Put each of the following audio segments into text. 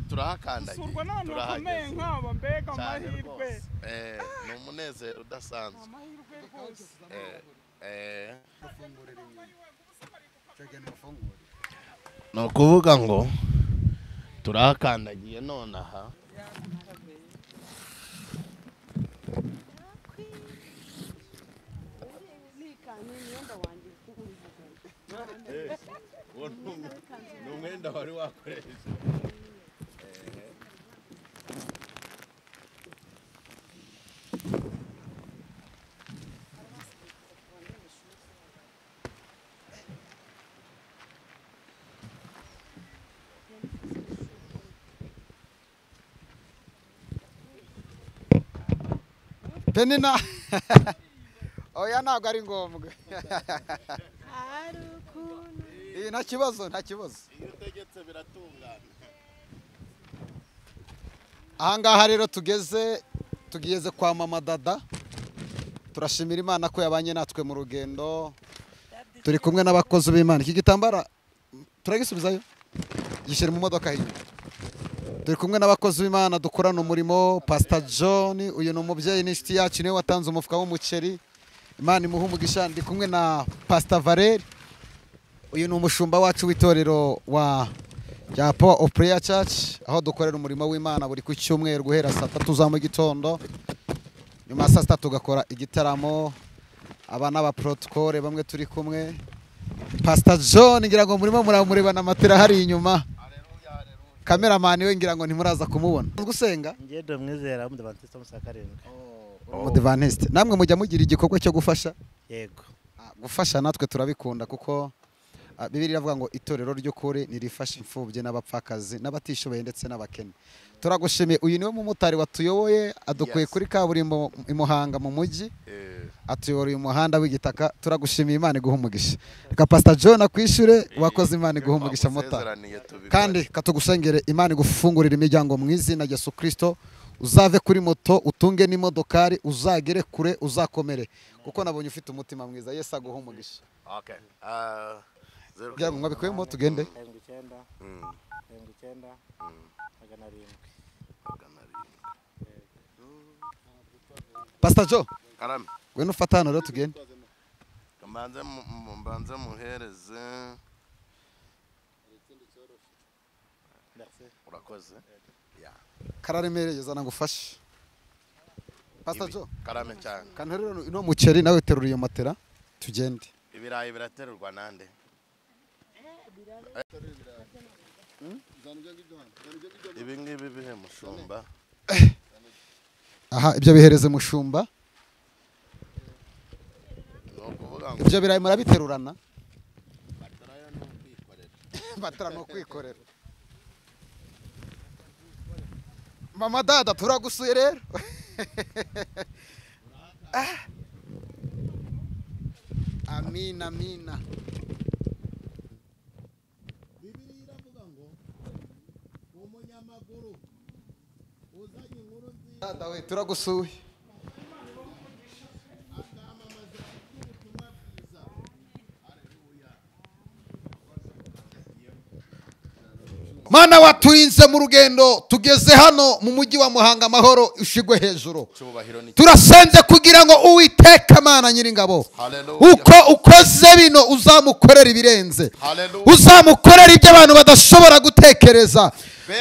turahakandagiye turakomeye nk'aba mbega amahirwe ni umunezero udasanzwe ni ukuvuga ngo turahakandagiye nonaha ni umwenda wari wakoresha Penina oya ntabwo ari ngombwa nta kibazo iyo utegetse biratungana ahangaha rero tugeze kwa mama Dada turashimira Imana ko yabanye natwe mu rugendo turi kumwe n'abakozi b'Imana iki gitambara turagisubizayo gishyira mu modoka hino turi kumwe n'abakozi b'Imana dukorana umurimo Pastor John uyu ni umubyeyi n'inshuti yacu niwe watanze umufuka w'umuceri Imana imuha umugisha ndi kumwe na Pastor Valeri uyu ni umushumba wacu w'itorero wa rya Power of Prayer Church aho dukorera umurimo w'Imana buri ku cyumweru guhera saa 3 za mu gitondo nyuma saa 6 tugakora igitaramo abana ba protocole bamwe turi kumwe Pastor John ngira ngo murimo muramureba na matera hari inyuma cameraman we ngira ngo ntimuraza kumubona gusenga ngende mwizera mu Adventiste musakarindwe mu Adventiste namwe mujya mugira igikorwa cyo gufasha yego gufasha natwe turabikunda kuko Bibiliya iravuga ngo itorero ry'ukuri nirifasha imfubye n'abapfakazi n'abatishoboye ndetse n'abakene turagushimiye uyu niwe mumotari watuyoboye adukuye kuri kaburimbo imuhanga mu mujyi atuyobora uyu muhanda w'igitaka turagushimiye Imana iguha umugisha reka Pastor John akwishure wakoze Imana iguha umugisha mota kandi katugusengere Imana igufungurira imiryango mu izina rya Yesu Kristo uzave kuri moto utunge n'imodokari uzagere kure uzakomere kuko nabonye ufite umutima mwiza Yesu aguha umugisha okay Bya mwabikuyemo tugende. Pastor Joe. Karame. Gwe nufata hano rero tugende. Mbanze muhereze. Urakoze. Ya. Kararemereye zana ngufashe. Pastor Joe. Karame cyane. Kantu rero ino muceri nawe terura iyo matera tugende. Ibirayi biraterurwa nande? Ibi ngibi bihe mushumba. Aha ibyo bihereze mushumba. Ibyo birayi murabiterurana. Batara no kwikorera. Mama Dada turagusuye rero. Amina amina. Dada we turagusuye. Mana waturinze mu rugendo tugeze hano mu mujyi wa Muhanga amahoro ushigwe hejuru turasenze kugira ngo Uwiteka Mana nyiringabo uko ukoze bino uzamukorera ibirenze uzamukorera ibyo abantu badashobora gutekereza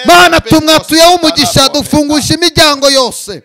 Mana tumwatuyeho umugisha dufunguje imiryango yose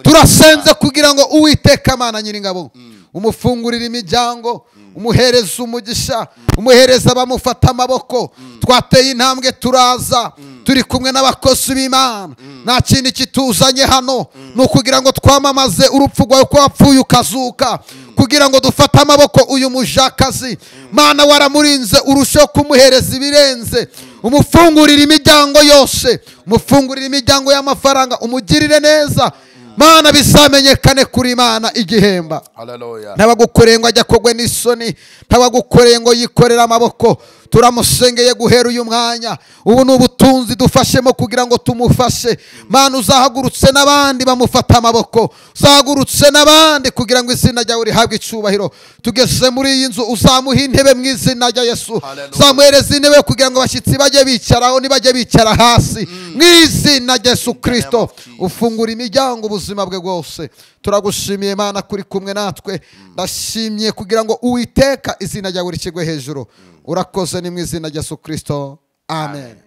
turasenze kugira ngo Uwiteka Mana nyiringabo umufungurira imiryango umuhereza umugisha umuhereza abamufata amaboko twateye intambwe turaza turi kumwe n'abakozi b'Imana nta kindi kituzanye hano ni ukugira ngo twamamaze urupfu rwawe ko wapfuye ukazuka kugira ngo dufate amaboko uyu mujakazi Mana waramurinze urusheho kumuhereza ibirenze umufungurira imiryango yose umufungurira imiryango y'amafaranga umugirire neza Mana bizamenyekane kuri Imana igihemba Hallelujah ntabagukoreye ngo ajya kogwe n'isoni ntabagukoreye ngo yikorera amaboko turamusengeye guhera uyu mwanya. Ubu ni ubutunzi dufashemo kugira ngo tumufashe. Mana, uzahagurutse n'abandi bamufata amaboko, uzahagurutse n'abandi kugira ngo izina ryawe rihabwe icubahiro. Tugeze muri iyi nzu, uzamuha intebe mu izina rya Yesu. Uzamuhereza intebe kugira ngo abashyitsi bajye bicaraho, ntibajye bicara hasi, mu izina rya Yesu Kristo. Ufungura imiryango ubuzima bwe bwose. Turagushimiye Mana kuri kumwe natwe. Ndashimye kugira ngo Uwiteka izina ryawe rikigwe hejuru. Urakoze ni mu izina rya Yesu Kristo. Amen.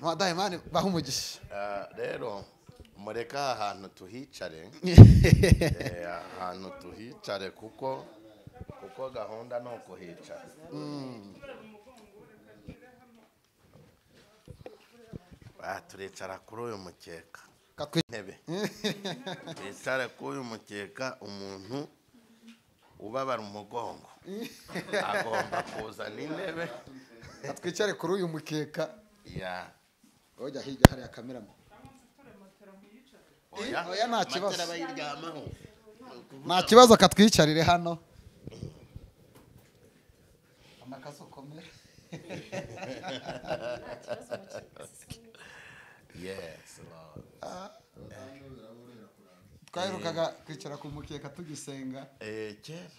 Mwadaye Mana baha umugisha. Rero mureka ahantu tuhicare. Ahantu tuhicare kuko gahunda no kuhicara. Turicara kuri uyu mukeka. Intebe. Twicara kuri uyu mukeka, umuntu ubabara umugongo agomba kuzana intebe. Twicare kuri uyu mukeka. Ya. Oya hirya hari kameramo. Oya nta kibazo. Nta kibazo, katwicarire hano. Amakaso komera. Yes, Lord. Twaherukaga kwicara ku mukeka tugisenga. Kera.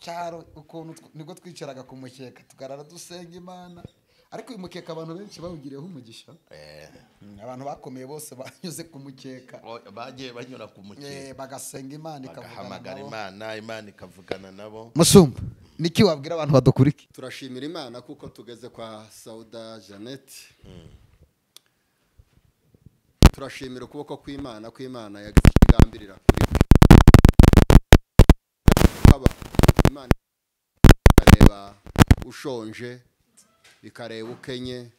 Cyaro ukuntu nibwo twicaraga ku mukeka tukarara dusenga Imana. Ariko uyu mukeka abantu benshi bawugiriyeho umugisha. Abantu bakomeye bose banyuze ku mukeka. Bagiye banyura ku mukeka. Bagasenga Imana ikavuga nabo. Imana ikavugana nabo. Musumba, niki wabwira abantu badukuriki? Turashimira Imana kuko tugeze kwa Sauda Janet. Turashimira ukuboko kw'Imana yagize ikigambirira kuri Imana ikareba ushonje, ikareba ukenye,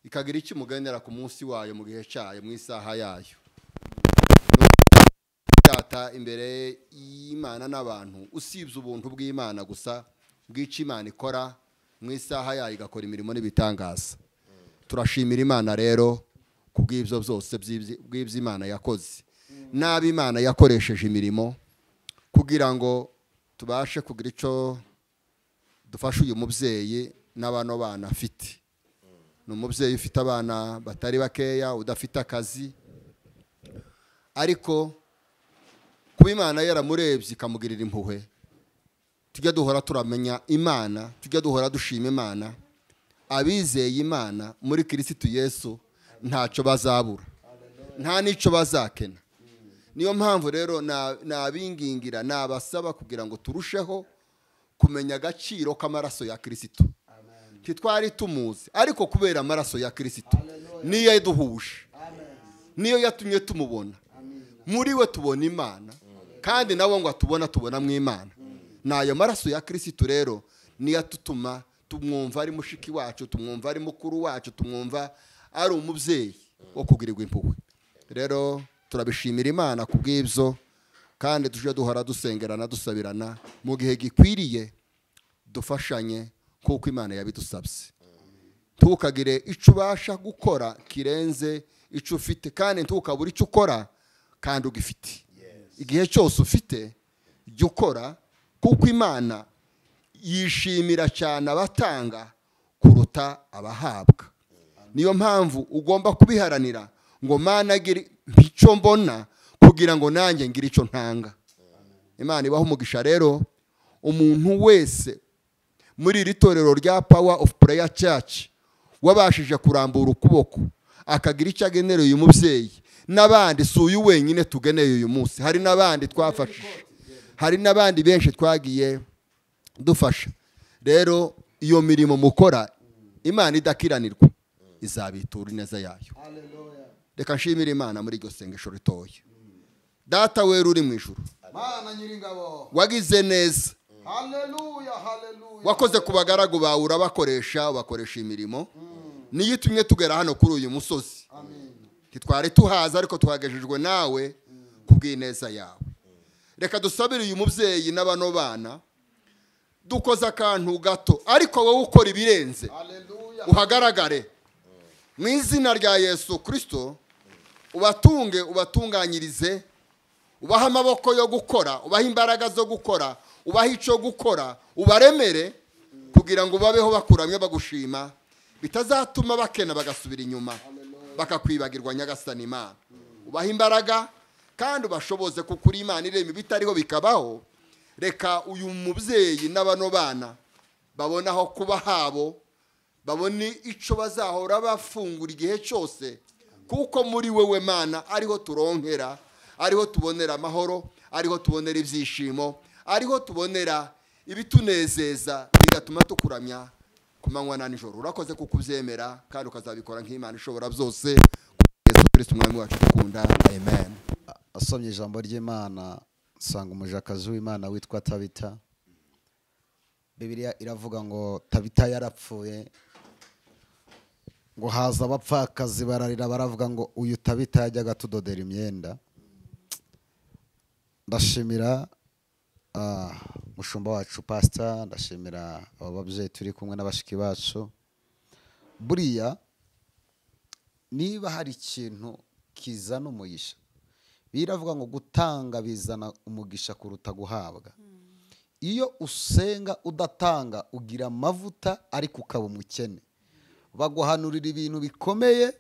ikagira icyo imugenera ku munsi wayo mu gihe cyayo, mu isaha yayo. Data imbere y'Imana n'abantu, usibye ubuntu bw'Imana gusa bw'icyo Imana ikora mu isaha yayo, igakora imirimo n'ibitangaza. Turashimira Imana rero kubw'ibyo byose bw'ibyo Imana yakoze, n'abo Imana yakoresheje imirimo kugira ngo tubashe kugira icyo dufashe uyu mubyeyi n'abano bana afite. Ni umubyeyi ufite abana batari bakeya, udafite akazi, ariko kuba Imana yaramurebye ikamugirira impuhwe, tujya duhora turamenya Imana, tujya duhora dushima Imana. Abizeye Imana muri Kristo Yesu ntacyo bazabura, nta n'icyo bazakena. Niyo mpamvu rero nabingingira, nabasaba kugira ngo turusheho kumenya agaciro k'amaraso ya Kristo. Twari tumuzi, ariko kubera amaraso ya Kristo niyo yaduhuje, niyo yatumye tumubona. Muri we tubona Imana, kandi nawe ngo tubona mu Imana. Nayo maraso ya Kristo rero niyo atutuma tumwumva ari mushiki wacu, tumwumva ari mukuru wacu, tumwumva ari umubyeyi wo kugirirwa impuhwe. Rero turabishimira Imana kubw'ibyo, kandi tuje duhora dusengerana dusabirana mu gihe gikwiriye, dufashanye kuko Imana yabidusabye. Tukagire icyo ubasha gukora kirenze icyo ufite, kandi ntukabura icyo ukora kandi ugifite. Igihe cyose ufite jya ukora, kuko Imana yishimira cyane abatanga kuruta abahabwa. Niyo mpamvu ugomba kubiharanira ngo Mana gire icyo mbona kugira ngo nanjye ngire icyo ntanga. Imana ibaho umugisha rero umuntu wese muri iri torero rya Power of Prayer Church wabashije kurambura ukuboko akagira icyo agenereye uyu mubyeyi. N'abandi si uyu wenyine tugeneye uyu munsi, hari n'abandi twafashije, hari n'abandi benshi twagiye dufasha. Rero iyo mirimo mukora Imana idakiranirwa izabitura ineza yayo. Reka nshimire Imana muri iryo sengesho ritoya. Data wera uri mu ijuru, Mana nyiringabo, wagize neza. haleluya haleluya. Wakoze ku bagaragu bawe, urabakoresha imirimo. Niyo itumye tugera hano kuri uyu musozi. Ntitwari tuhaza, ariko tuhagejejwe nawe kubw'ineza yawe. Reka dusabire uyu mubyeyi n'abano bana, dukoze akantu gato ariko wowe ukora ibirenze, uhagaragare mu izina rya Yesu Kristo. Ubatunge, ubatunganyirize, ubaha amaboko yo gukora, ubaha imbaraga zo gukora, ubaha icyo gukora, ubaremere kugira ngo babeho bakuramye bagushima, bitazatuma bakena bagasubira inyuma bakakwibagirwa nyagasani Imana. Ubaha imbaraga kandi ubashoboze kuko uri Imana irema bitariho bikabaho. Reka uyu mubyeyi n'abano bana babona aho kuba habo, babone ico bazahora bafungura igihe cyose, kuko muri wewe Mana ariho turonkera, ariho tubonera amahoro, ariho tubonera ibyishimo, ariho tubonera ibitunezeza, bigatuma tukuramya ku manywa na nijoro. Urakoze kuko ubyemera kandi ukazabikora nk'Imana ishobora byose. Yesu Kristo umwami wacu dukunda, amen. Asomye ijambo ry'Imana, sanga umujakazi w'Imana witwa Tabita. Bibiliya iravuga ngo Tabita yarapfuye, ngo haza abapfakazi bararira baravuga ngo uyu Tabita yajyaga tudodera imyenda. Ndashimira mushumba wacu pastor, ndashimira abo babyeyi turi kumwe n'abashiki bacu. Buriya niba hari ikintu kizana umugisha, biravuga ngo gutanga bizana umugisha kuruta guhabwa. Iyo usenga udatanga ugira amavuta ariko ukaba umukene. Baguhanurira ibintu bikomeye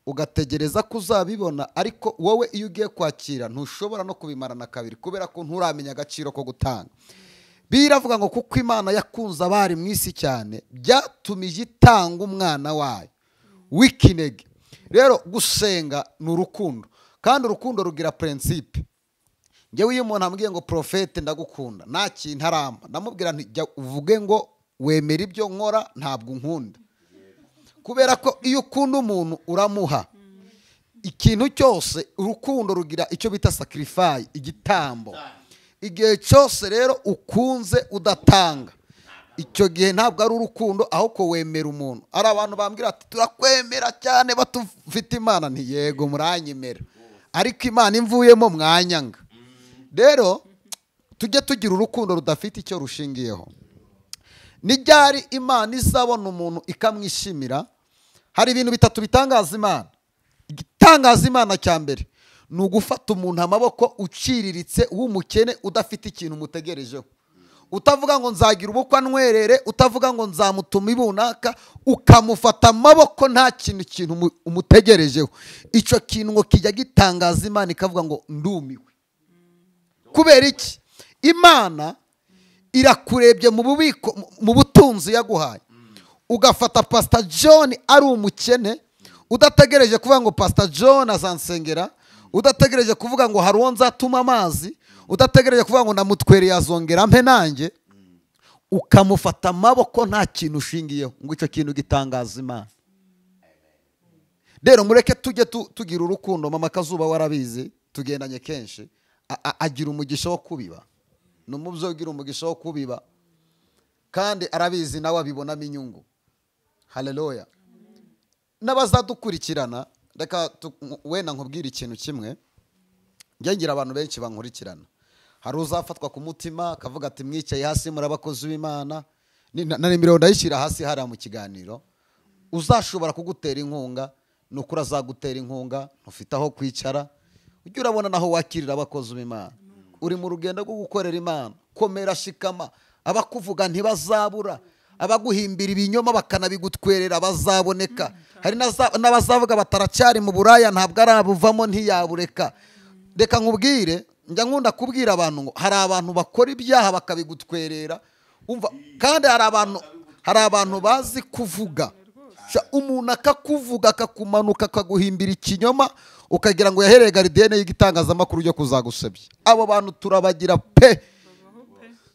ugategereza ko uzabibona, ariko wowe iyo ugiye kwakira ntushobora no kubimarana kabiri kubera ko nturamenya agaciro ko gutanga. Biravuga ngo kuko Imana yakunze abari mu isi cyane byatumije itanga umwana wayo w'ikinege. Rero gusenga ni urukundo, kandi urukundo rugira principe. Njyewe iyo umuntu ambwiye ngo profete ndagukunda nta kintu aramba, ndamubwira nti jya uvuge ngo wemera ibyo nkora ntabwo unkunda. Kubera ko iyo ukunda umuntu uramuha ikintu cyose. Urukundo rugira icyo bita sacrifice, igitambo. Igihe cyose rero ukunze udatanga, icyo gihe ntabwo ari urukundo, ahubwo wemera umuntu. Ari abantu bambwira ati turakwemera cyane batufite Imana, nti yego muranyemera, ariko Imana imvuyemo mwanyanga. Rero tujye tugira urukundo rudafite icyo rushingiyeho. Nijyari Imana izabona umuntu ikamwishimira, hari ibintu bitatu bitangaza Imana. Igitangaza Imana cya mbere ni ugufata umuntu amaboko uciriritse w'umukene udafite ikintu umutegerejeho. Utavuga ngo nzagira ubukwe anwerere, utavuga ngo nzamutuma ibunaka, ukamufata amaboko nta kintu umutegerejeho. Icyo kintu ngo kijya gitangaza Imana ikavuga ngo ndumiwe. Kubera iki? Imana irakurebye mu bubiko, mu butunzi yaguhaye. Ugafata Pastor John ari umukene, udategereje kuvuga ngo Pastor John azansengera, udategereje kuvuga ngo hari uwo nzatuma amazi, udategereje kuvuga ngo namutwereye azongera mpe nanjye, ukamufata amaboko nta kintu ushingiyeho, ngo icyo kintu gitangaza Imana. Rero mureke tujye tugira urukundo. Mama Kazuba warabizi, tugendanye kenshi, agira umugisha wo kubiba. Numubyo ugira umugisha wo kubiba, kandi arabizi nawe abibonamo inyungu. Haleluya. N'abazadukurikirana, reka wenda nkubwira ikintu kimwe. Ngira abantu benshi bankurikirana, hari uzafatwa ku mutima akavuga ati mwicaye hasi muri abakozi b'Imana, na nimero ndayishyira hasi hariya mu kiganiro. Uzashobora kugutera inkunga, nuko azagutera inkunga, ufite aho kwicara, ujye urabona naho wakirira abakozi b'Imana. Uri mu rugendo rwo gukorera Imana, komera shikama. Abakuvuga ntibazabura, abaguhimbira ibinyoma bakanabigutwerera bazaboneka. Hari n'abazavuga bataracyari mu buraya ntabwo arabuvamo ntiyabureka. Reka nkubwire, njya nkunda kubwira abantu ngo hari abantu bakora ibyaha bakabigutwerera, umva, kandi hari abantu bazi kuvuga. Umuntu akakuvuga akakumanuka akaguhimbira ikinyoma, ukagira ngo yahereye garidiyene y'igitangazamakuru yo kuzagusebya. Abo bantu turabagira pe.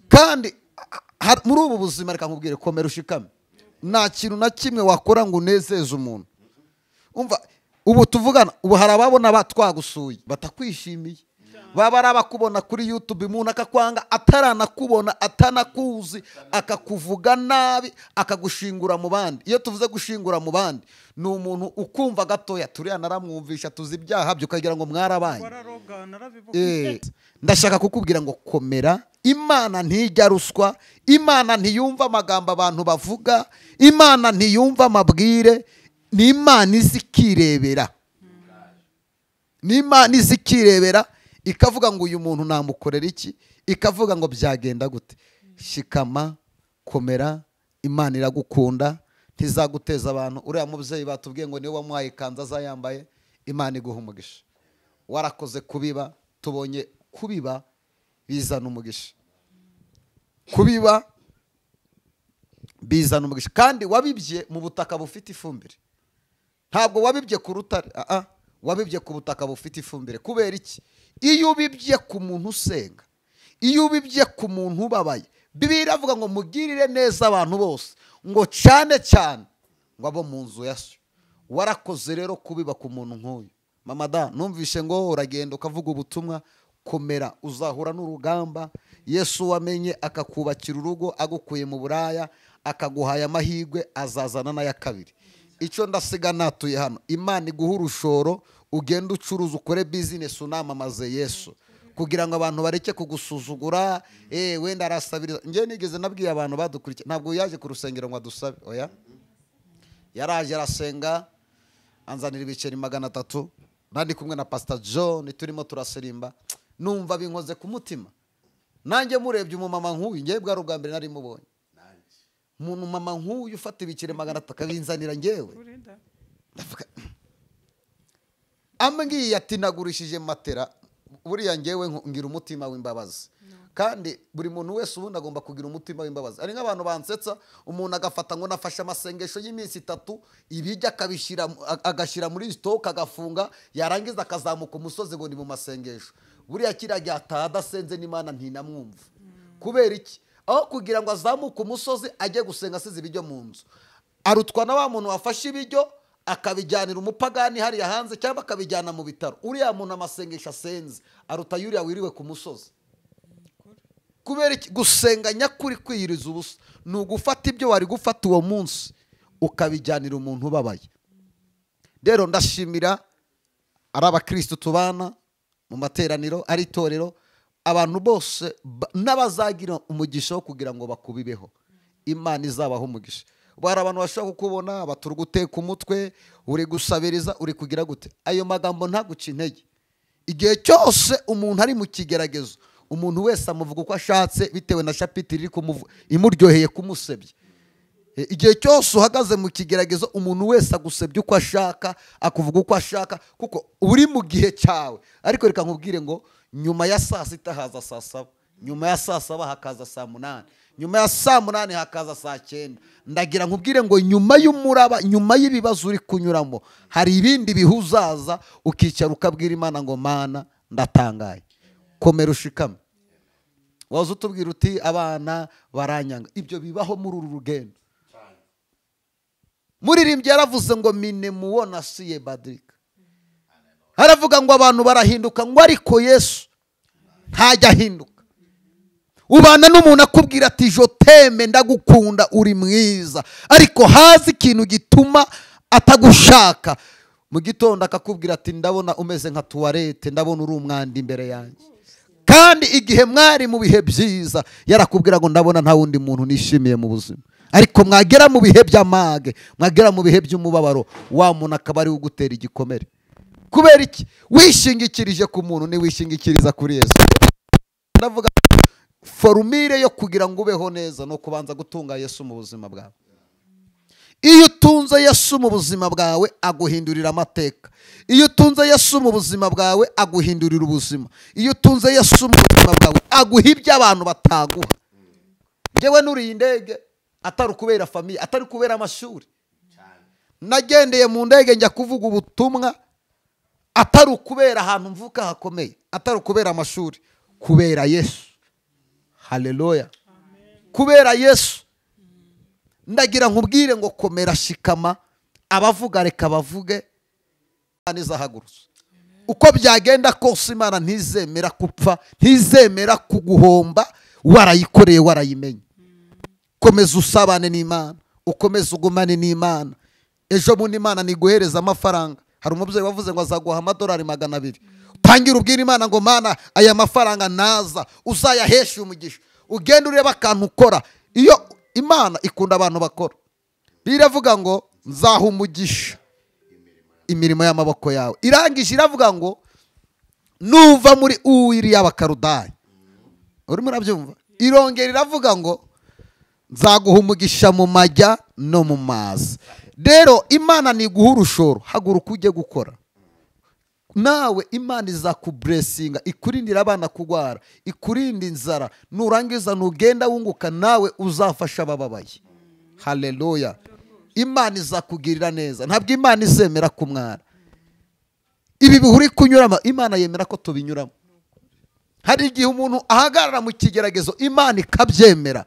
Kandi muri ubu buzima reka nkubwire, komera ushikame. Nta kintu na kimwe wakora ngo unezeze umuntu. Umva, ubu tuvugana, ubu hari ababona batwagusuye batakwishimiye, baba arabakubona kuri YouTube, umuntu akakwanga ataranakubona, atanakuzi, akakuvuga nabi, akagushingura mu bandi. Iyo tuvuze gushingura mu bandi, ni umuntu ukumva gatoya, turiya naramwumvisha tuzi ibyaha byo, ukagira ngo mwarabanye. Ndashaka kukubwira ngo komera. Imana ntijya ruswa, Imana ntiyumva amagambo abantu bavuga, Imana ntiyumva amabwire. Ni Imana izikirebera, ni Imana izikirebera ikavuga ngo uyu muntu namukorera iki, ikavuga ngo byagenda gute. Shikama, komera, Imana iragukunda, ntizaguteza abantu. Uriya mubyeyi batubwiye ngo niwe wamuhaye ikanzu azayambaye, Imana iguha umugisha. Warakoze kubiba, tubonye kubiba bizana umugisha. Kubiba bizana umugisha, kandi wabibye mu butaka bufite ifumbire. Ntabwo wabibye ku rutare, wabibye ku butaka bufite ifumbire. Kubera iki? Iyo ubibye ku muntu usenga, iyo ubibye ku muntu ubabaye, Bibiliya iravuga ngo mugirire neza abantu bose, ngo cyane cyane ngo abo mu nzu ya so. Warakoze rero kubiba ku muntu nk'uyu. Mama da, numvishe ngo uragenda ukavuga ubutumwa, komera, uzahura n'urugamba. Yesu wamenye akakubakira urugo agukuye mu buraya, akaguhaya amahirwe, azazana n'aya kabiri. Icyo ndasiga natuye hano, Imana iguha urushoro, ugenda ucuruza, ukore business, unamamaze Yesu, kugira ngo abantu bareke kugusuzugura. Wenda arasabiriza. Ngiye nigeze nabwiye abantu badukurikiye, ntabwo yaje ku rusengero ngo adusabe, oya, yaraje arasenga, anzanira ibiceri 300, nandi kumwe na Pastor John, turimo turaserimba, numva binkoze ku mutima. Nanjye murebye umumama nk'uyu, ngiye bwa rugambere nari mubonye. Umuntu mama nk'uyu ufata ibiceri 300 akabinzanira ngewe. Ambwiye ati nagurishije matera, buriya ngewe ngira umutima w'imbabazi. Kandi buri muntu wese ubundi agomba kugira umutima w'imbabazi. Ari nk'abantu bansetsa, umuntu agafata ngo nafashe amasengesho y'iminsi 3, ibijya akabishira agashyira muri stock agafunga, yarangiza akazamuka umusozi ngo ni mu masengesho. Buriya kirajya atadasenze n'Imana ntinamwumva. Kubera iki? Aho kugira ngo azamuke umusozi ajye gusenga asize ibijyo mu nzu, arutwa na wa muntu wafashe ibijyo akabijyanira umupagani hariya hanze, cyangwa akabijyana mu bitaro. Uriya muntu amasengesho asenze aruta yuriya wiriwe ku musozi. Kubera iki? Gusenga nyakuri kwiyiriza ubusa ni ugufata ibyo wari gufata uwo munsi ukabijyanira umuntu ubabaye. Rero ndashimira ari abakristo tubana mu materaniro, ari itorero, abantu bose n'abazagira umugisha wo kugira ngo bakubibeho, Imana izabaho umugisha. Bari abantu bashobora kukubona baturi guteka umutwe, uri gusabiriza, uri kugira gute. Ayo magambo ntaguca intege. Igihe cyose umuntu ari mu kigeragezo, umuntu wese amuvuga uko ashatse bitewe na shapitiri imuryoheye kumusebya. Igihe cyose uhagaze mu kigeragezo, umuntu wese agusebya uko ashaka, akuvuga uko ashaka, kuko uri mu gihe cyawe. Ariko reka nkubwire ngo nyuma ya saa 6 haza saa 7, nyuma ya saa 7 hakaza saa 8, nyuma ya saa 8 hakaza saa 9. Ndagira nkubwire ngo nyuma y'umuraba, nyuma y'ibibazo uri kunyuramo, hari ibindi bihuzaza, ukicara ukabwira Imana ngo Mana ndatangaye. Komera ushikame. Waza utubwira uti abana baranyanga. Ibyo bibaho muri uru rugendo. Muririmbyi yaravuze ngo mine muona siye badrika. Haravuga ngo abantu barahinduka, ngo ariko Yesu ntajya ahinduka. Ubana n'umuntu akubwira ati joteme ndagukunda uri mwiza, ariko hazi ikintu gituma atagushaka. Mu gitondo akakubwira ati ndabona umeze nka tuwarete, ndabona uri umwanda imbere yanjye. Kandi igihe mwari mu bihe byiza yarakubwira ngo ndabona nta wundi muntu nishimiye mu buzima. Ariko mwagera mu bihe by'amage, mwagera mu bihe by'umubabaro, wa muntu akaba ari ugutera igikomere. Kubera iki? Wishingikirije ku muntu, ni wishingikiriza kuri Yesu. Ndavuga formule yo kugira ngo ubeho neza no kubanza gutunga Yesu mu buzima bwawe. Iyo utunze Yesu mu buzima bwawe aguhindurira amateka. Iyo utunze Yesu mu buzima bwawe aguhindurira ubuzima. Iyo utunze Yesu mu buzima bwawe aguha ibyo abantu bataguha. Jewe nuri indege atari kubera famille, atari kubera amashuri. Nagendeye mu ndege njya kuvuga ubutumwa atari kubera ahantu mvuka hakomeye, atari kubera amashuri, kubera Yesu. Haleluya. Kubera Yesu. Ndagira nkubwire ngo komera shikama, abavuga reka bavuge, Imana izahagurutsa. Uko byagenda kose Imana ntizemera kupfa, ntizemera kuguhomba, warayikoreye warayimenye. Komeza usabane n'Imana, ukomeze ugumane n'Imana. Ejo bundi Imana niguhereza amafaranga. Hari umubyeyi wavuze ngo azaguha $200. Tangira ubwira Imana ngo Mana aya mafaranga naza uzayahesha umugisha. Ugenda ureba akantu ukora. Iyo Imana ikunda abantu bakora. Biravuga ngo nzaha umugisha imirimo y'amaboko yawe. Irangije iravuga ngo nuva muri Uwiri y'Abakarudayi. Urimo urabyumva? Irongera iravuga ngo nzaguha umugisha mu majya no mu mazi. Rero Imana niguha urushoro, haguruka ujye gukora. Nawe Imana izakuburesinga, ikurindira abana kugwara, ikurinda inzara, nurangiza nugenda wunguka, nawe uzafasha abababaye. Haleluya. Imana izakugirira neza, ntabwo Imana izemera kumwara. Ibi bihuri kunyuramo Imana yemera ko tubinyuramo. Hari igihe umuntu ahagarara mu kigeragezo Imana ikabyemera.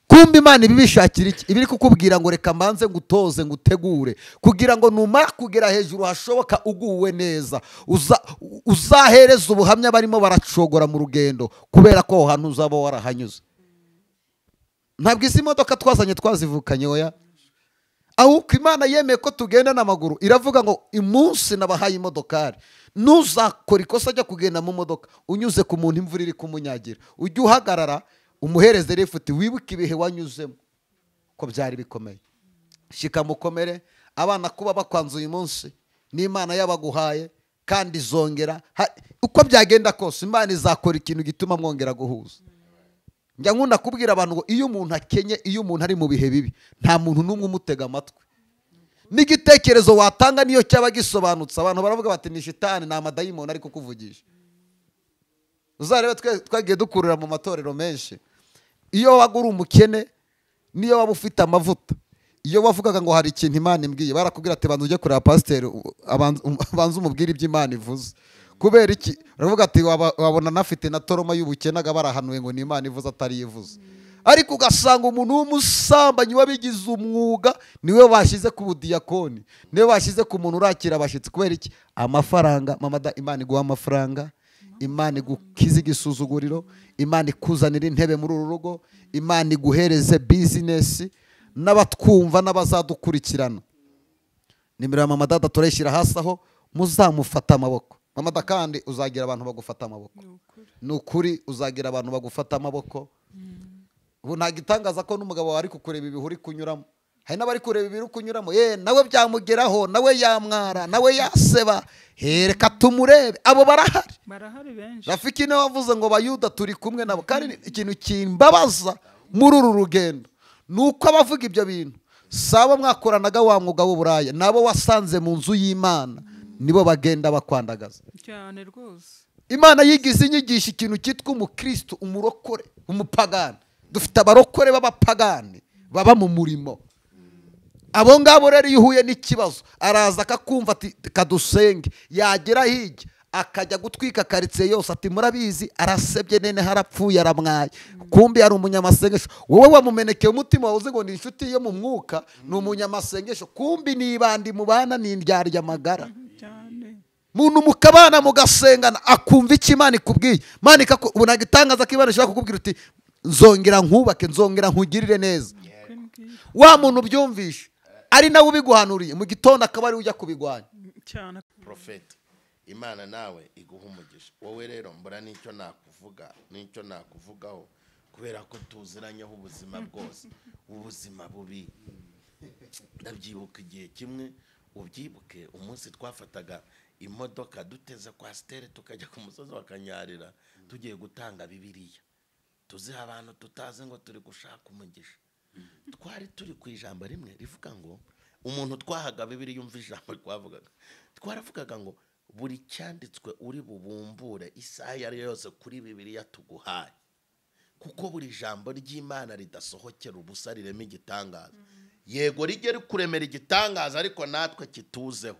Kumbe Imana ibishakira iki? Ibiri kukubwira ngo reka mbanze ngutoze ngutegure kugira ngo numara kugera hejuru hashoboka uguwe neza, uzahereza ubuhamya barimo baracogora mu rugendo, kubera ko aho hantu uzaba warahanyuze. Ntabwo izi modoka twazanye twazivukanye oya, ahubwo Imana yemeye ko tugenda n'amaguru. Iravuga ngo umunsi nabahaye imodokari, ntuzakora ikosa ajya kugenda mu modoka unyuze ku muntu imvura iri kumunyagira, ujye uhagarara umuhereze refuti, wibuke ibihe wanyuzemo ko byari bikomeye. Shika mukomere, abana kuba bakwanze uyu munsi n'Imana yabaguhaye, kandi zongera uko byagenda kose Imana izakora ikintu gituma mwongera guhuza. Njya nkunda kubwira abantu ngo iyo umuntu akenye, iyo umuntu ari mu bihe bibi, nta muntu n'umwe umutega amatwi. N'igitekerezo watanga niyo cyaba gisobanutse, abantu baravuga bati ni shitani, ni amadayimoni ari kukuvugisha. Uzarebe twagiye dukurira mu matorero menshi, iyo waga uri umukene, niyo waba ufite amavuta, iyo wavugaga ngo hari ikintu Imana imbwiye, barakubwira ati banza ujye kureba pasiteri abanza umubwire ibyo Imana ivuze. Kubera iki? Uravuga ati wabona nafite na toroma y'ubukenaga barahanuye ngo ni Imana ivuze atari yivuze. Ariko ugasanga umuntu w'umusambanyi wabigize umwuga niwe bashyize ku budiyakoni, niwe bashyize ku muntu urakira abashyitsi. Kubera iki? Amafaranga. Mamada, Imana iguha amafaranga, Imana igukiza igisuzuguriro, Imana ikuzanira intebe muri uru rugo, Imana iguhereze bizinesi, n'abatwumva n'abazadukurikirana. Nimero ya Mama Dada turayishyira hasi aho muzamufata amaboko. Mama Dada, kandi uzagira abantu bagufata amaboko. Ni ukuri uzagira abantu bagufata amaboko. Ubu nta gitangaza ko n'umugabo wawe ari kukureba ibihuri kunyuramo. Hari n'abari kureba ibiri kunyuramo, nawe byamugeraho, nawe yamwara, nawe yaseba. Reka tumurebe, abo barahari benshi. Rafiki niwe wavuze ngo Bayuda turi kumwe nabo. Kandi ikintu kimbabaza muri uru rugendo nuko abavuga ibyo bintu saba mwakoranaga wa mwuga w'uburaya, nabo wasanze mu nzu y'Imana nibo bagenda bakwandagaza cyane rwose. Imana yigize inyigisha ikintu cyitwa umukristo, umurokore, umupagani. Dufite abarokore b'abapagani baba mu murimo. Abo ngabo rero iyo uhuye n'ikibazo araza akakumva ati kadusenge, yagera hirya akajya gutwika karitsiye yose ati murabizi arasebye nene harapfuye aramwaye. Kumbi yari umunyamasengesho. Wowe wamumenekeye umutima wawe uzi ngo ni inshuti yo mu mwuka, ni umunyamasengesho. Kumbi nibandi mubana ni indyarya amagara. Muntu mukabana mugasengana akumva iki Imana ikubwiye. Imana ubu itangaza ko Imana ishaka kukubwira uti nzongera nkubake, nzongera nkugirire neza. Wa muntu byumvishe ari nawe ubiguhanuriye mu gitondo akaba ari ujya kubigwanya cyane. Prophet, Imana nawe iguha umugisha. Wowe rero mbura n'icyo nakuvugaho kubera ko tuziranyeho ubuzima bwose, ubuzima bubi. Ndabyibuka igihe kimwe, ubyibuke umunsi twafataga imodoka duteze kwa Stere tukajya ku musozi wa Kanyarira tugiye gutanga Bibiliya, tuziha abantu tutazi ngo turi gushaka umugisha. Twari turi ku ijambo rimwe rivuga ngo umuntu twahaga Bibiliya yumva ijambo twavugaga, twaravugaga ngo buri cyanditswe uri bubumbure isaha yari yose kuri Bibiliya tuguhaye, kuko buri jambo ry'Imana ridasohokera ubusa rirema igitangaza. Yego rijye rikuremera igitangaza, ariko natwe kituzeho.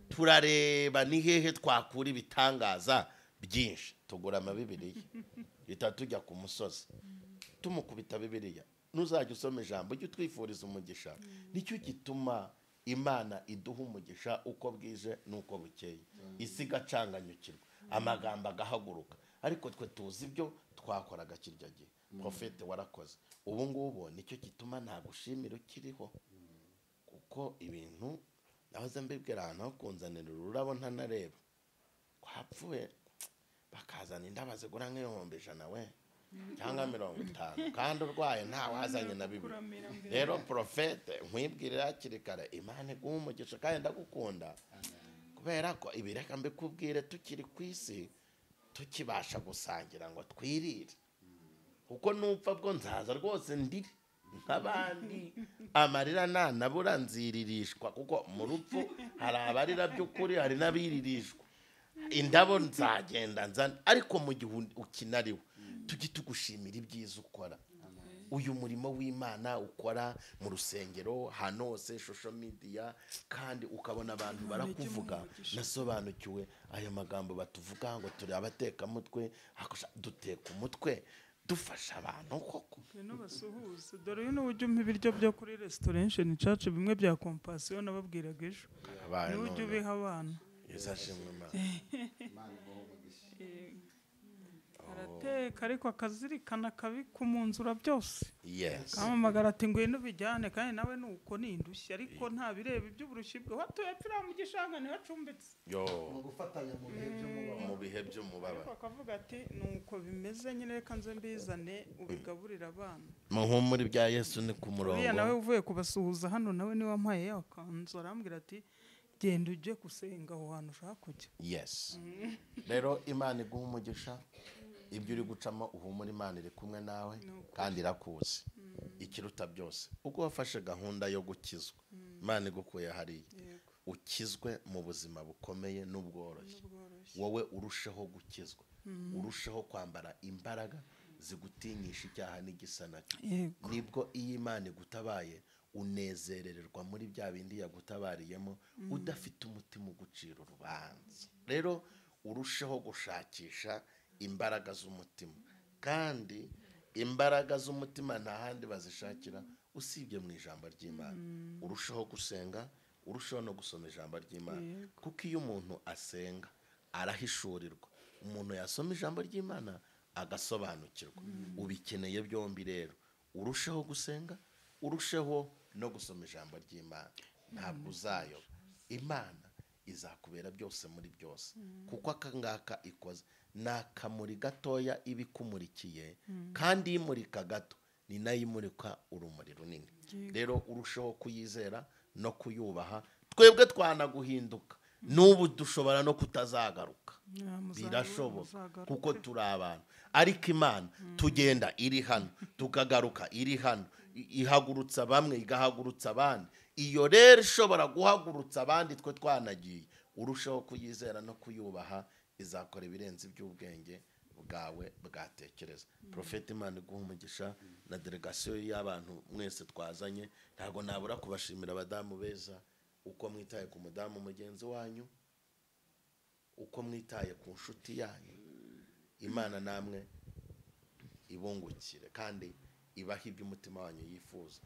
Turareba ni hehe twakura ibitangaza byinshi. Tugura Bibiliya bita tujya ku musozi tumukubita Bibiliya. Nuzajya usoma ijambo ujye twifuriza umugisha. Nicyo gituma Imana iduha umugisha uko bwije nuko bukeye. Isi gacanganyukirwa, amagambo agahaguruka, ariko twe tuzi ibyo twakoraga kirya gihe. Prophet, warakoze. Ubu ngubu nicyo gituma nagushimira ukiriho, kuko ibintu nahoze mbibwira ahantu ho kunzanira ururabo ntanareba. Kwapfuye bakazana indabo zigura nk'ibihumbi 100 we cyangwa 50, kandi urwaye nta wazanye na Bibiliya. Rero Prophet, nkwibwirira hakiri kare, Imana iguha umugisha kandi ndagukunda, kubera ko ibireka mbikubwire tukiri ku isi tukibasha gusangira ngo twirire, kuko nupfa bwo nzaza rwose ndiri nk'abandi amarira ntanabura nziririshwa kuko mu rupfu hari abarira by'ukuri hari n'abiririshwa indabo nzagenda nzana ariko mu gihe ukinariwe tujye tugushimira ibyiza ukora uyu murimo w'Imana ukora mu rusengero hano hose social media kandi ukabona abantu barakuvuga nasobanukiwe aya magambo batuvuga ngo turi abatekamutwe duteka umutwe dufasha abantu koko no basuhuza dore uyu n'ujya umpa ibiryo byo kuri Restoration Church bimwe bya Compassion nababwiraga ejo n'ujya ubiha abana izashimwe Imana arateka ariko akazirikana akabikumuzura byose yes kamamagara ati ngwino bijyane kandi nawe nuko nindushye ariko nta bireba iby'uburushyi bwe watuye pfira mu gishanga niho acumbitse yo gufatanya mu bihe by'umubabaro akavuga ati nuko bimeze nyine reka nze mbizane ubigaburira abana muhumuri bya Yesu ni ku murongo uriya nawe uvuye kubasuhuza hano nawe ni wampaye yakanzu arambwira ati genda ujye gusenga aho hantu ushaka kujya yes rero Imana iguha umugisha ibyo uri gucamo uhumura Imana iri kumwe nawe kandi irakuzi ikiruta byose uko wafashe gahunda yo gukizwa Imana igukuye hariya ukizwe mu buzima bukomeye n'ubworoshye wowe urusheho gukizwa urusheho kwambara imbaraga zigutinyisha icyaha n'igisa nacyo nibwo iyo Imana igutabaye unezerererwa muri bya bindi yagutabariyemo udafite umutima ugucira urubanza rero urusheho gushakisha imbaraga z'umutima kandi imbaraga z'umutima nta handi bazishakira usibye mu ijambo ry'Imana urusheho gusenga urusheho no gusoma ijambo ry'Imana kuko iyo umuntu asenga arahishurirwa umuntu yasoma ijambo ry'Imana agasobanukirwa ubikeneye byombi rero urusheho gusenga urusheho no gusoma ijambo ry'Imana ntabwo uzayoba Imana izakubera byose muri byose kuko akangaka ikoze nakamuri gatoya ibikumurikiye kandi imurika gato ni nayo imurika urumuri runini rero urusheho kuyizera no kuyubaha twebwe twanaguhinduka n'ubu dushobora no kutazagaruka birashoboka kuko turi abantu ariko Imana tugenda iri hano tukagaruka iri hano ihagurutsa bamwe igahagurutsa abandi iyo rero ishobora guhagurutsa abandi twe twanagiye urushaho kuyizera no kuyubaha izakora ibirenze iby'ubwenge bwawe bwatekereza Prophet Imana iguha umugisha na delegation y'abantu mwese twazanye ntago nabura kubashimira abadamu beza uko mwitaye ku mudamu mugenzi wanyu uko mwitaye ku nshuti yanyu Imana namwe ibungukire kandi ibaha ibyo umutima wanyu yifuza